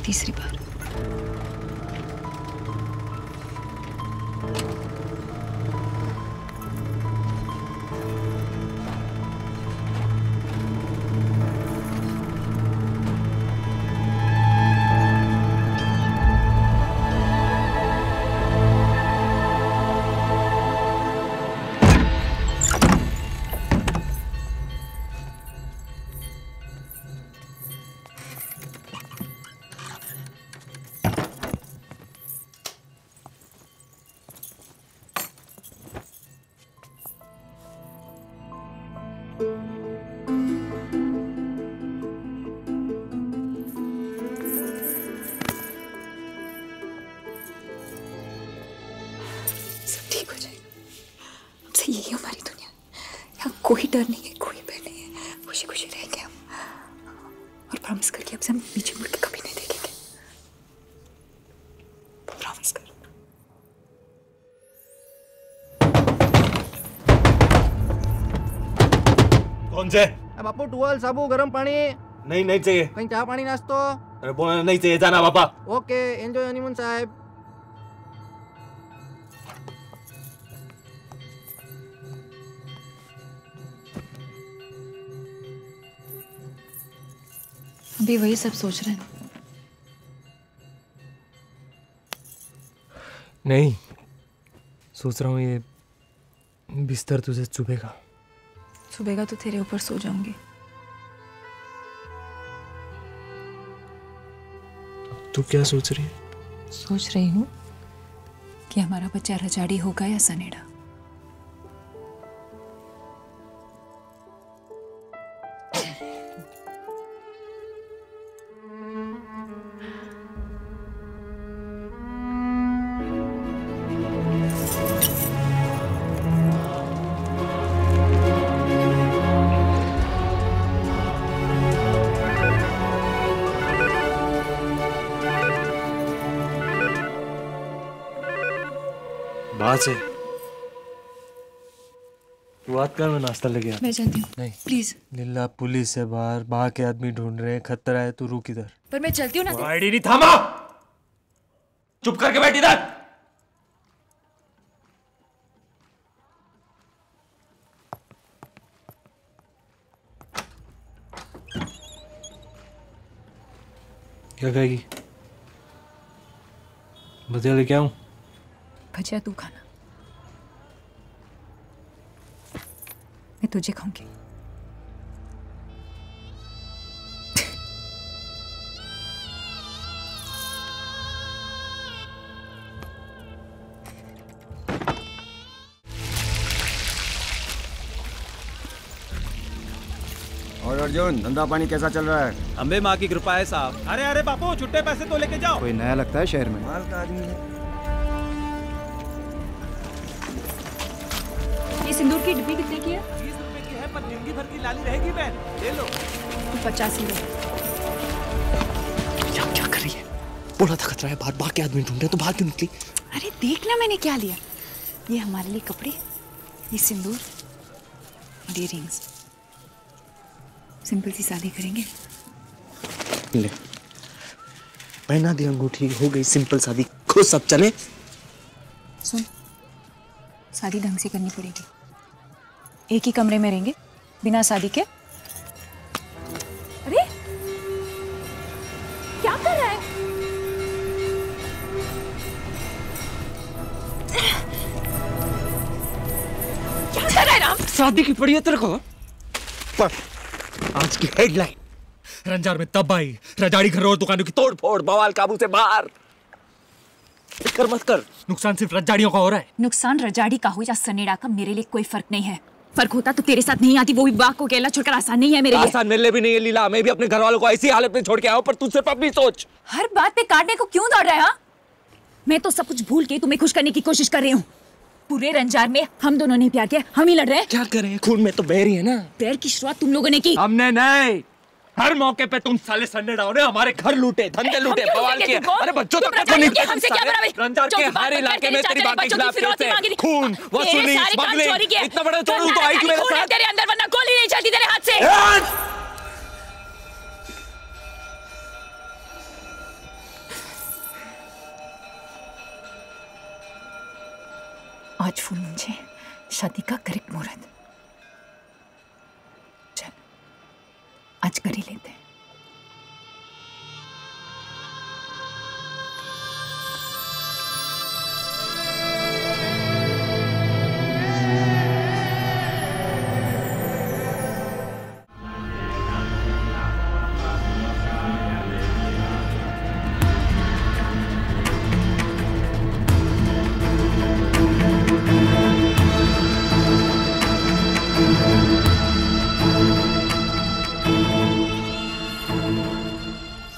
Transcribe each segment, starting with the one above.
तीसरी बार। ठीक हो जाएगा। अब से यही हमारी दुनिया। यहाँ कोई डर नहीं है, कोई भय नहीं है। खुशी खुशी रहेंगे हम। और प्रॉमिस करके अब से हम पीछे मुड़ के कभी नहीं देखेंगे। प्रॉमिस कर। कौन से? बापू टुअल, साबू, गर्म पानी। नहीं चाहिए। कहीं चाय पानी नाश्तो? अरे बोला नहीं चाहिए, जाना पापा। ओके, एंजॉय हनीमून साहब। अभी वही सब सोच रहे हैं। नहीं, सोच रहा हूँ ये बिस्तर तुझे चुभेगा। चुभेगा तो तेरे ऊपर सो जाऊंगी। तू क्या सोच रही है? सोच रही हूँ कि हमारा बच्चा रजाड़ी होगा या सनेड़ा। बात है, तू बात कर, मैं नाश्ता लेके आता। मैं चलती हूँ। नहीं प्लीज। लीला, पुलिस है बाहर के आदमी ढूंढ रहे हैं, खतरा है, तू रुक इधर। पर मैं चलती हूँ ना। आईडी नहीं, थामा। चुप करके बैठ इधर। क्या कहेगी? भजिया लेके आऊं? भजिया तू खाना, मैं तुझे खाऊंगी। और अर्जुन, धंधा पानी कैसा चल रहा है? अम्बे माँ की कृपा है साहब। अरे बापू, छुट्टे पैसे तो लेके जाओ। कोई नया लगता है शहर में? माल का आदमी है। ये सिंदूर की डिब्बी कितने की है? 20 रुपए की है, पर जिंदगी भर की लाली रहेगी बहन। ले लो। 50 ही ले। क्या कर रही है? बोला था खतरा है, बाहर के आदमी ढूंढ रहे, तो बाहर क्यों निकली? अरे देखना मैंने क्या लिया। ये हमारे लिए कपड़े, ये सिंदूर और ये रिंग्स। सिंपल सी शादी करेंगे। ले, पहना दी अंगूठी, हो गई सिंपल शादी। खुद सब चले। सुन, शादी ढंग से करनी पड़ेगी। एक ही कमरे में रहेंगे बिना शादी के। अरे क्या कर रहा है? क्या कर रहा है राम? शादी की पड़ी है तेरे को। पर आज की हेडलाइन, रंजार में तब आई, रजाड़ी घर और दुकानों की तोड़ फोड़, बवाल काबू से बाहर। कर मत कर, नुकसान सिर्फ रजाड़ियों का हो रहा है। नुकसान रजाड़ी का हो या सनेड़ा का, मेरे लिए कोई फर्क नहीं है। फर्क होता तो तेरे साथ नहीं आती। वो विवाह को अकेला छोड़कर आसान नहीं है मेरे लिए। आसान मेरे लिए भी नहीं है लीला। मैं भी अपने घर वालों को ऐसी हालत में छोड़ के आया, पर तू सिर्फ अपनी सोच। हर बात पे काटने को क्यों दौड़ रहा है? हाँ, मैं तो सब कुछ भूल के तुम्हें खुश करने की कोशिश कर रही हूँ। पूरे रंजार में हम दोनों ने प्यार किया, हम ही लड़ रहे हैं। क्या करें, खून में तो बहरी है ना। प्यार की शुरुआत तुम लोगों ने की। हमने नहीं। हर मौके पे तुम साले सन्नेड़ाओं ने हमारे घर लूटे, धंधे लूटे, बवाल किए। अरे बच्चों तक तो नहीं। रंजार के हर इलाके में तेरी बात के खिलाफ केस, खून, वसूली, स्मगलिंग। इतना बड़ा चोर तो आई क्यों मेरे साथ? तेरे अंदर, वरना गोली नहीं चलती तेरे हाथ से। आज कर ही लेते हैं।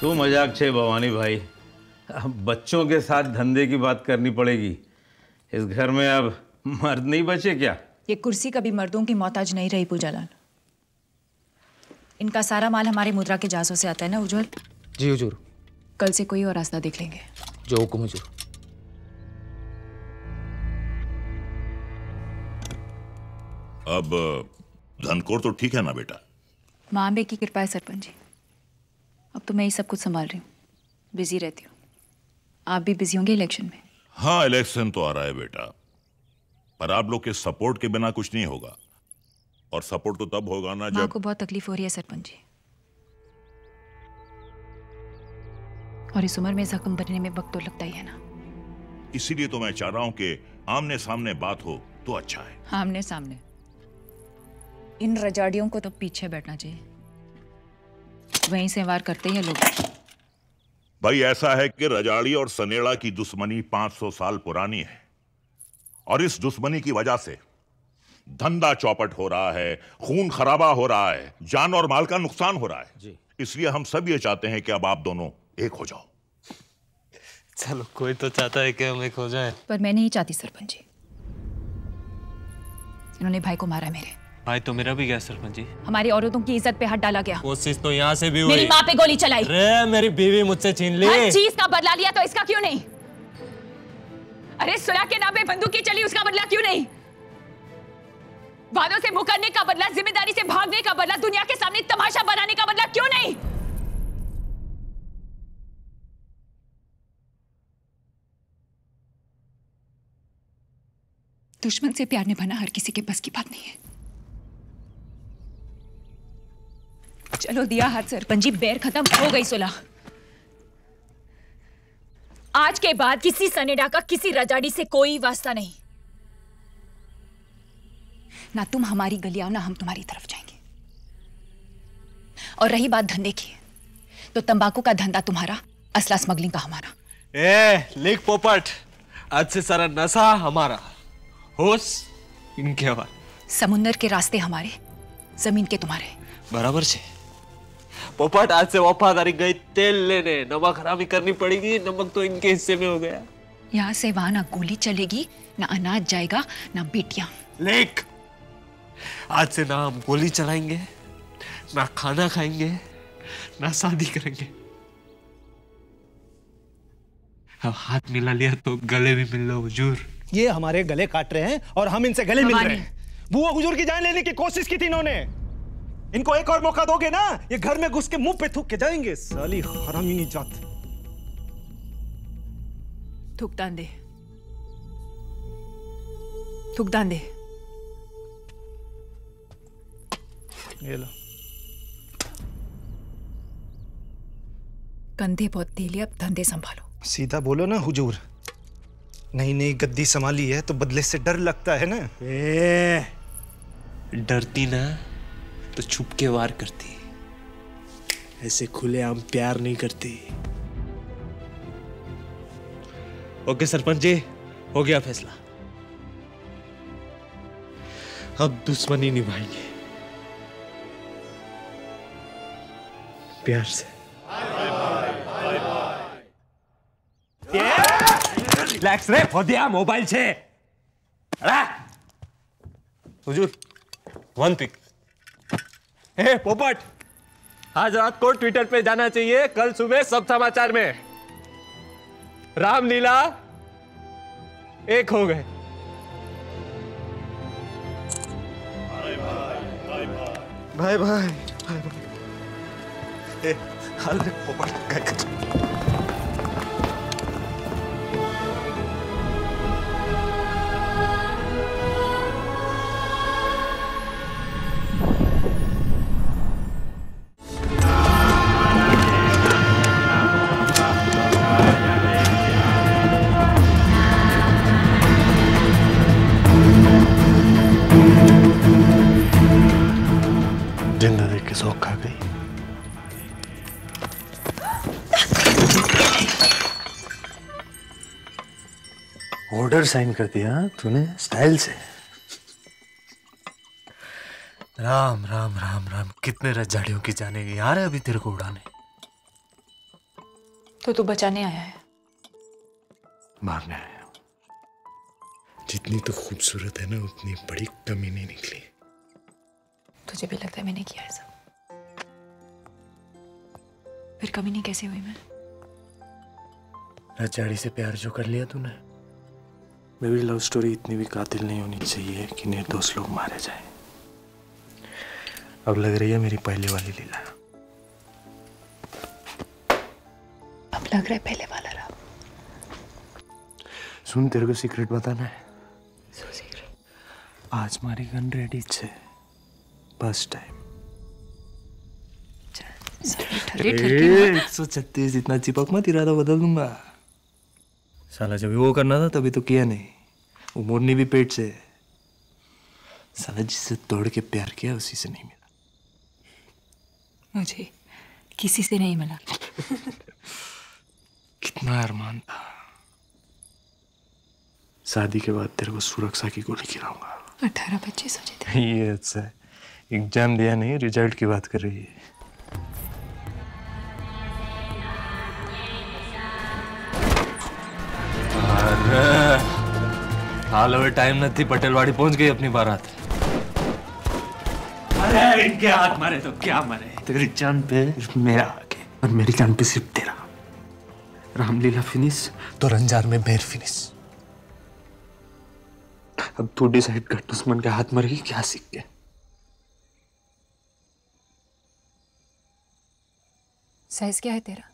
तो मजाक छे भवानी भाई, अब बच्चों के साथ धंधे की बात करनी पड़ेगी। इस घर में अब मर्द नहीं बचे क्या? ये कुर्सी कभी मर्दों की मोहताज नहीं रही पूजालाल। इनका सारा माल हमारे मुद्रा के जहाजों से आता है ना उज्जवल? जी हुजूर। कल से कोई और रास्ता देख लेंगे। जो हुक्म हुजूर। अब धनकोर तो ठीक है ना बेटा? माँ अम्बे की कृपा है सरपंच जी। अब तो मैं ही सब कुछ संभाल रही हूँ, बिजी रहती हूँ। आप भी बिजी होंगे इलेक्शन में? हाँ, इलेक्शन तो आ रहा है बेटा, पर आप लोग के सपोर्ट के बिना कुछ नहीं होगा। और सपोर्ट तो तब होगा ना माँ जब... को बहुत तकलीफ हो रही है सरपंच जी, और इस उम्र में जख्म भरने में वक्त तो लगता ही है ना। इसीलिए तो मैं चाह रहा हूं कि आमने सामने बात हो तो अच्छा है। आमने सामने? इन रजाड़ियों को तो पीछे बैठना चाहिए, वहीं से वार करते हैं लोग। भाई ऐसा है कि रजाड़ी और सनेड़ा की दुश्मनी 500 साल पुरानी है, और इस दुश्मनी की वजह से धंधा चौपट हो रहा है, खून खराबा हो रहा है, जान और माल का नुकसान हो रहा है जी। इसलिए हम सब ये चाहते हैं कि अब आप दोनों एक हो जाओ। चलो, कोई तो चाहता है कि हम एक हो जाएं। पर मैं नहीं चाहती सरपंच जी। इन्होंने भाई को मारा मेरे। भाई तो मेरा भी गया सरपंच जी। हमारी औरतों की इज्जत पे हाथ डाला गया। कोशिश तो यहाँ से भी हुई। मेरी माँ पे गोली चलाई। अरे मेरी बीवी मुझसे छीन ली। हर चीज का बदला लिया तो इसका क्यों नहीं? अरे सुलह के नाम पे बंदूकी चली, उसका बदला क्यों नहीं? वादों से मुकरने का बदला, जिम्मेदारी से भागने का बदला, दुनिया के सामने तमाशा बनाने का बदला क्यों नहीं? दुश्मन से प्यार निभाना हर किसी के बस की बात नहीं है। चलो दिया हाथ सरपंच जी, बैर खत्म हो गई सुलह। आज के बाद किसी सनेडा का किसी रजाड़ी से कोई वास्ता नहीं। ना तुम हमारी गली आओ, ना हम तुम्हारी तरफ जाएंगे। और रही बात धंधे की, तो तंबाकू का धंधा तुम्हारा, असला स्मगलिंग का हमारा। लिख पोपट, आज से सारा नशा हमारा, होश इनके हवाले। समुंदर के रास्ते हमारे, जमीन के तुम्हारे। बराबर छे पोपट, आज से वफादारी गई तेल लेने, नमक हरामी करनी पड़ेगी। नमक तो इनके हिस्से में हो गया। यहाँ से वहां ना गोली चलेगी, ना अनाज जाएगा, ना बेटियां। लेक, आज से ना हम गोली चलाएंगे, ना खाना खाएंगे, ना शादी करेंगे। अब हाथ मिला लिया तो गले भी मिल लो हुजूर। ये हमारे गले काट रहे हैं और हम इनसे गले मिल रहे हैं। बुआ हुजूर की जान लेने की कोशिश की थी इन्होंने। इनको एक और मौका दोगे ना, ये घर में घुस के मुंह पे थूक के जाएंगे। साली हरामी जात। थूकदान दे, थूकदान दे। ये लो। कंधे बहुत तेले, अब धंधे संभालो। सीधा बोलो ना हुजूर, नई नई गद्दी संभाली है तो बदले से डर लगता है ना। डरती ना तो छुप के वार करती, ऐसे खुलेआम प्यार नहीं करती। ओके सरपंच जी, हो गया फैसला। अब दुश्मनी निभाएंगे प्यार से। रिलैक्स रे फोदिया, मोबाइल छे। हुजूर, वन पिक। हे पोपट, आज रात को ट्विटर पे जाना चाहिए, कल सुबह सब समाचार में। रामलीला एक हो गए। भाई भाई पोपट के शौक खा गई। ऑर्डर साइन कर दिया तूने स्टाइल से। राम राम राम राम, कितने रज्जाड़ियों की जाने की यार है अभी तेरे को उड़ाने। तो तू बचाने आया है? मारने आया हूं। जितनी तो खूबसूरत है ना उतनी बड़ी कमी नहीं निकली। तुझे भी लगता है मैंने किया है सब? फिर कमी नहीं कैसे हुई मैं? रज्जाड़ी से प्यार जो कर लिया तूने। मेरी लव स्टोरी इतनी भी कातिल नहीं होनी चाहिए कि निर्दोष लोग मारे जाए। अब लग रही है मेरी पहले वाली लीला। अब लग रहा है पहले वाला रहा। सुन, तेरे को सीक्रेट बताना है। So secret. आज मारी गन रेडी छे फर्स्ट टाइम। 136 इतना चिपक मत, इरादा बदल दूंगा। साला जब वो करना था तभी तो किया नहीं। वो मोरनी भी पेट से। साला जिससे तोड़ के प्यार किया उसी से नहीं मिला। मुझे किसी से नहीं मिला। कितना अरमान था। शादी के बाद तेरे को सुरक्षा की गोली खिलाऊंगा। 18 बच्चे सोचे थे। ये अच्छा है। एग्जाम दिया नहीं, रिजल्ट की बात कर रही है। हाल अवे टाइम न थी, पटेलवाड़ी पहुंच गई अपनी बारात। अरे इनके हाथ मारे तो क्या मरे। तेरी जान पे मेरा आगे और मेरी जान पे सिर्फ तेरा। रामलीला फिनिश तो रंजार में बेर फिनिश। अब तू डिसाइड कर, दुश्मन के हाथ मरेगी क्या सीख के। साइज क्या है तेरा?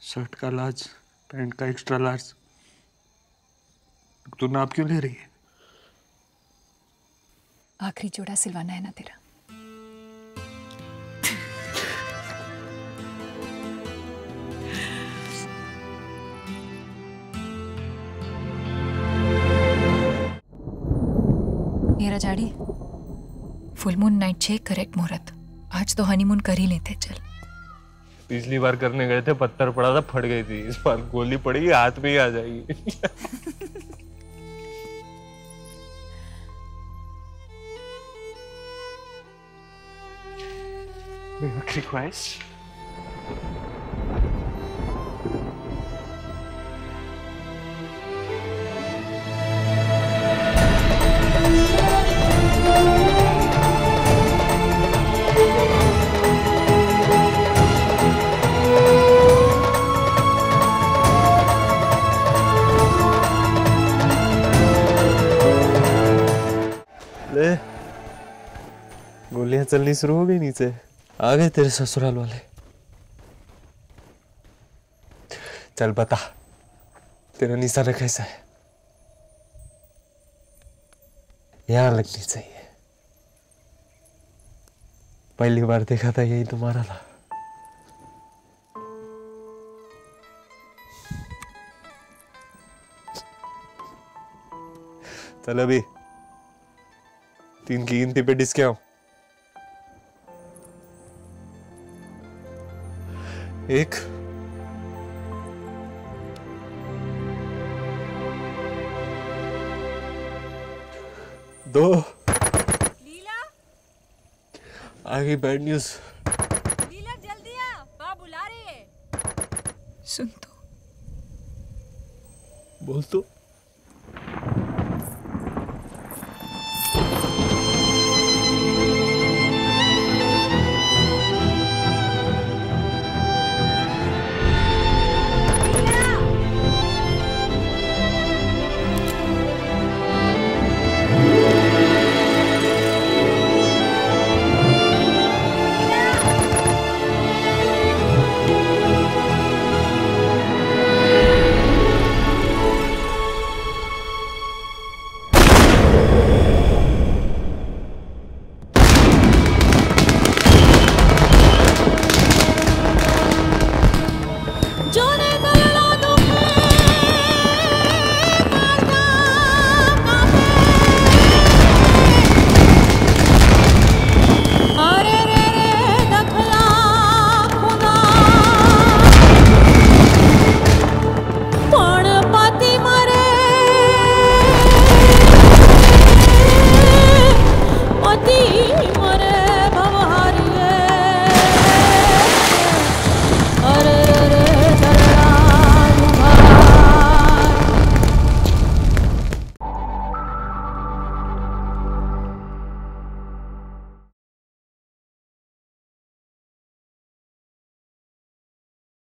शर्ट का लार्ज, पैंट का एक्स्ट्रा लार्ज। तू नाप क्यों ले रही है? आखिरी जोड़ा सिलवाना है ना तेरा। मेरा जाड़ी, फुल मून नाइट 6 करेक्ट मुहूर्त। आज तो हनीमून कर ही लेते। चल। पिछली बार करने गए थे, पत्थर पड़ा था, फट गई थी। इस बार गोली पड़ेगी, हाथ में ही आ जाएगी। आखिरी ख्वाहिश। ले, गोलियां चलनी शुरू हो गई नीचे। आ गए तेरे ससुराल वाले। चल बता, तेरा निशाना कैसा है? यहां लगनी चाहिए। पहली बार देखा था यही तुम्हारा था। चल अभी 3 की गिनती पे डिस्के आओ। 1 2 लीला, आगे बैड न्यूज। लीला जल्दी आ, माँ बुला रही है। सुन तो। बोल तो। नहीं